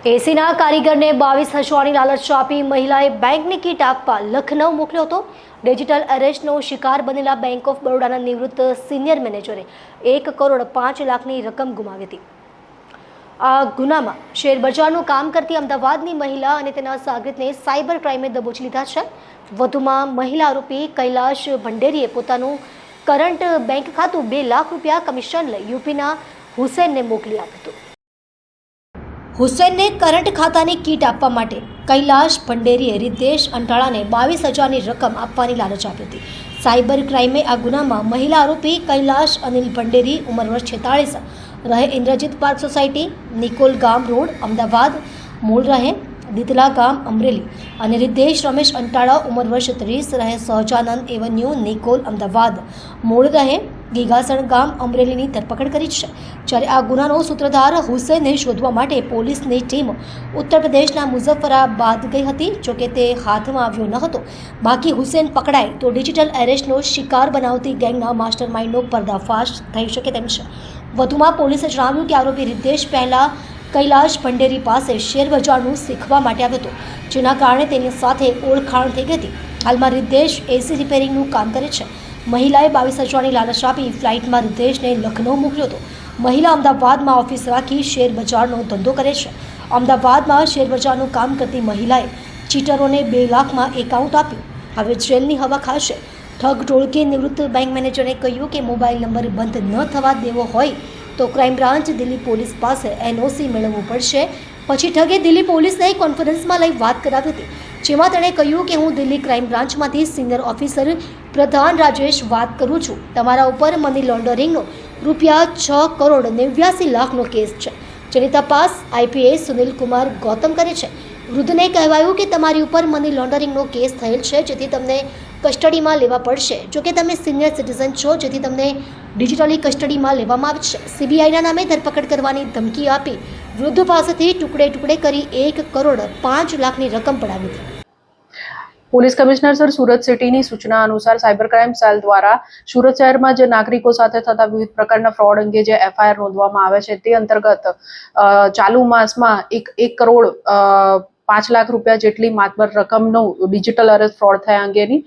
એસીના કારીગરને 22,000ની લાલચ આપી મહિલાએ બેંકની કીટ આપવા લખનઉ મોકલ્યો હતો। ડિજિટલ અરેસ્ટનો શિકાર બનેલા બેંક ઓફ બરોડાના નિવૃત્ત સિનિયર મેનેજરે 1,05,00,000ની રકમ ગુમાવી હતી। આ ગુનામાં શેરબજારનું કામ કરતી અમદાવાદની મહિલા અને તેના સાગરીતને સાયબર ક્રાઇમે દબોચી લીધા છે। વધુમાં મહિલા આરોપી કૈલાશ ભંડેરીએ પોતાનું કરંટ બેંક ખાતું 2 લાખ રૂપિયા કમિશન લઈ યુપીના હુસૈનને મોકલી આપ્યું હતું। હુસૈનને કરંટ ખાતાની કીટ આપવા માટે કૈલાશ ભંડેરીએ રિદ્ધેશ અંટાળાને 22,000ની રકમ આપવાની લાલચ આપી હતી। સાયબર ક્રાઇમે આ ગુનામાં મહિલા આરોપી કૈલાશ અનિલ ભંડેરી ઉંમર વર્ષ 46 રહે ઇન્દ્રજીત પાર્ક સોસાયટી નિકોલ ગામ રોડ અમદાવાદ મૂળ રહે દીતલા ગામ અમરેલી અને રિદ્ધેશ રમેશ અંટાળા ઉંમર વર્ષ 30 રહે સહજાનંદ એવન્યુ નિકોલ અમદાવાદ મૂળ રહે ગીગાસણ ગામ અમરેલીની ધરપકડ કરી છે। જ્યારે આ ગુનાનો સૂત્રધાર હુસૈનને શોધવા માટે પોલીસની ટીમ ઉત્તર પ્રદેશના મુઝફ્ફરાબાદ ગઈ હતી। જોકે તે હાથમાં આવ્યો ન હતો। બાકી હુસૈન પકડાય તો ડિજિટલ એરેસ્ટનો શિકાર બનાવતી ગેંગના માસ્ટર માઇન્ડનો પર્દાફાશ થઈ શકે તેમ છે। વધુમાં પોલીસે જણાવ્યું કે આરોપી રિદ્ધેશ પહેલા કૈલાશ ભંડેરી પાસે શેરબજારનું શીખવા માટે આવ્યો હતો, જેના કારણે તેની સાથે ઓળખાણ થઈ ગઈ હતી। હાલમાં રિદ્ધેશ એસી રિપેરિંગનું કામ કરે છે। મહિલાએ 22,000ની લાલચ આપી ફ્લાઇટમાં રિદ્ધેશને લખનઉ મોકલ્યો હતો। મહિલા અમદાવાદમાં ઓફિસ રાખી શેરબજારનો ધંધો કરે છે। અમદાવાદમાં શેરબજારનું કામ કરતી મહિલાએ ચીટરોને 2 લાખમાં એકાઉન્ટ આપ્યું। હવે જેલની હવા ખાશે। ઠગ ટોળકે નિવૃત્ત બેંક મેનેજરે કહ્યું કે મોબાઈલ નંબર બંધ ન થવા દેવો હોય તો ક્રાઇમ બ્રાન્ચ દિલ્હી પોલીસ પાસે એનઓસી મેળવવું પડશે। પછી ઠગે દિલ્હી પોલીસને કોન્ફરન્સમાં લઈ વાત કરાવી હતી, જેમાં તેણે કહ્યું કે હું દિલ્હી ક્રાઇમ બ્રાન્ચમાંથી સિનિયર ઓફિસર પ્રધાન રાજેશ વાત કરું છું। તમારા ઉપર મની લોન્ડરિંગનો ₹6,89,00,000નો કેસ છે, જેની તપાસ આઈપીએસ સુનિલ કુમાર ગૌતમ કરે છે। વૃદ્ધને કહેવાયું કે તમારી ઉપર મની લોન્ડરિંગનો કેસ થયેલ છે, જેથી તમને કસ્ટડીમાં લેવા પડશે। જોકે તમે સિનિયર સિટીઝન છો, જેથી તમને ડિજિટલી કસ્ટડીમાં લેવામાં આવશે। સીબીઆઈના નામે ધરપકડ કરવાની ધમકી આપી વૃદ્ધ પાસેથી ટુકડે ટુકડે કરી 1,05,00,000ની રકમ પડાવી હતી। પોલીસ કમિશનર સર સુરત સિટીની સૂચના અનુસાર સાયબર ક્રાઇમ સેલ દ્વારા સુરત શહેરમાં જે નાગરિકો સાથે થતા વિવિધ પ્રકારના ફ્રોડ અંગે જે એફઆઈઆર નોંધવામાં આવે છે તે અંતર્ગત ચાલુ માસમાં 1 કરોડ 5 લાખ રૂપિયા જેટલી માતબર રકમનો ડિજિટલ અરેસ્ટ ફ્રોડ થયા અંગેની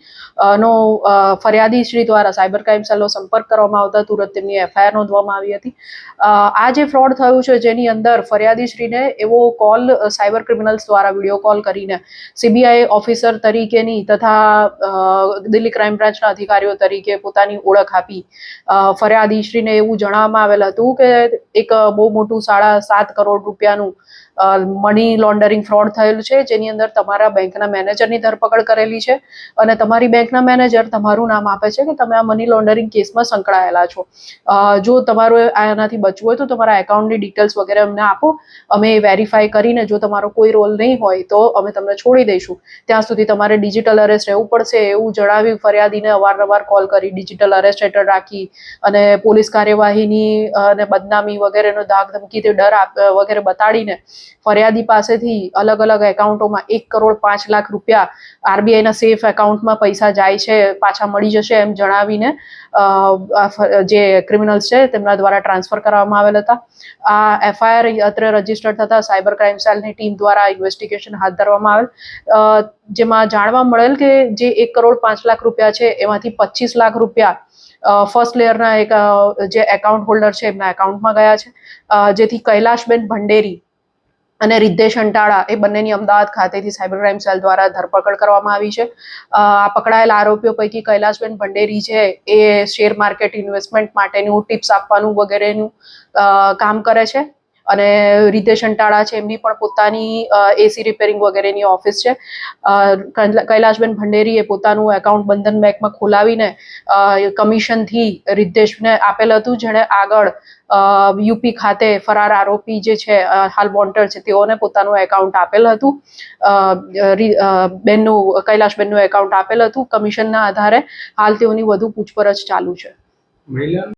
ફરિયાદી શ્રી દ્વારા સાયબર ક્રાઇમ સેલનો સંપર્ક કરવામાં આવતા તુરંત તેમની એફઆઈઆર નોંધવામાં આવી હતી। આ જે ફ્રોડ થયું છે જેની અંદર ફરિયાદી શ્રીને એવો કોલ સાયબર ક્રિમિનલ્સ દ્વારા વિડીયો કોલ કરીને સીબીઆઈ ઓફિસર તરીકેની તથા દિલ્હી ક્રાઇમ બ્રાન્ચના અધિકારીઓ તરીકે પોતાની ઓળખ આપી ફરિયાદી શ્રીને એવું જણાવવામાં આવેલ હતું કે એક બહુ મોટું 7.5 કરોડ રૂપિયાનું મની લોન્ડરિંગ ફ્રોડ થયેલું છે, જેની અંદર તમારા બેંકના મેનેજરની ધરપકડ કરેલી છે અને તમારી બેંકના મેનેજર તમારું નામ આપે છે કે તમે આ મની લોન્ડરિંગ કેસમાં સંકળાયેલા છો। જો તમારો આનાથી બચવું હોય તો તમારા એકાઉન્ટની ડિટેલ્સ વગેરે અમને આપો, અમે વેરીફાઈ કરીને જો તમારો કોઈ રોલ નહીં હોય તો અમે તમને છોડી દઈશું। ત્યાં સુધી તમારે ડિજિટલ અરેસ્ટ રહેવું પડશે એવું જણાવી ફરિયાદીને અવારનવાર કોલ કરી ડિજિટલ અરેસ્ટ હેઠળ રાખી અને પોલીસ કાર્યવાહીની અને બદનામી વગેરેનો ધાક ધમકીથી ડર વગેરે બતાડીને ફરિયાદી પાસેથી અલગ અલગ એકાઉન્ટોમાં 1,05,00,000 રૂપિયા આરબીઆઈના સેફ એકાઉન્ટમાં પૈસા જાય છે, પાછા મળી જશે એમ જણાવીને જે ક્રિમિનલ્સ છે તેમના દ્વારા ટ્રાન્સફર કરવામાં આવેલ હતા। આ એફઆઈઆર અત્રે રજીસ્ટર થતા સાયબર ક્રાઇમ સેલની ટીમ દ્વારા ઇન્વેસ્ટિગેશન હાથ ધરવામાં આવેલ, જેમાં જાણવા મળેલ કે જે 1,05,00,000 રૂપિયા છે એમાંથી 25 લાખ રૂપિયા ફર્સ્ટ લેયરના એક જે એકાઉન્ટ હોલ્ડર છે એમના એકાઉન્ટમાં ગયા છે, જેથી કૈલાશબેન ભંડેરી અને રિદ્ધેશ અંટાળા એ બંનેની અમદાવાદ ખાતેથી સાયબર ક્રાઇમ સેલ દ્વારા ધરપકડ કરવામાં આવી છે। આ પકડાયેલા આરોપીઓ પૈકી કૈલાશબેન ભંડેરી છે એ શેર માર્કેટ ઇન્વેસ્ટમેન્ટ માટેનું ટિપ્સ આપવાનું વગેરેનું કામ કરે છે અને રિદ્ધેશ અંટાળા છે એમની પણ પોતાની એસી રિપેરિંગ વગેરેની ઓફિસ છે। કૈલાશબેન ભંડેરીએ પોતાનું એકાઉન્ટ બંધન બેંકમાં ખોલાવીને કમિશનથી રિદ્ધેશને આપેલ હતું, જેણે આગળ યુપી ખાતે ફરાર આરોપી જે છે હાલ વોન્ટેડ છે તેઓને પોતાનું એકાઉન્ટ આપેલ હતું, કૈલાશબેનનું એકાઉન્ટ આપેલ હતું। કમિશનના આધારે હાલ તેઓની વધુ પૂછપરછ ચાલુ છે।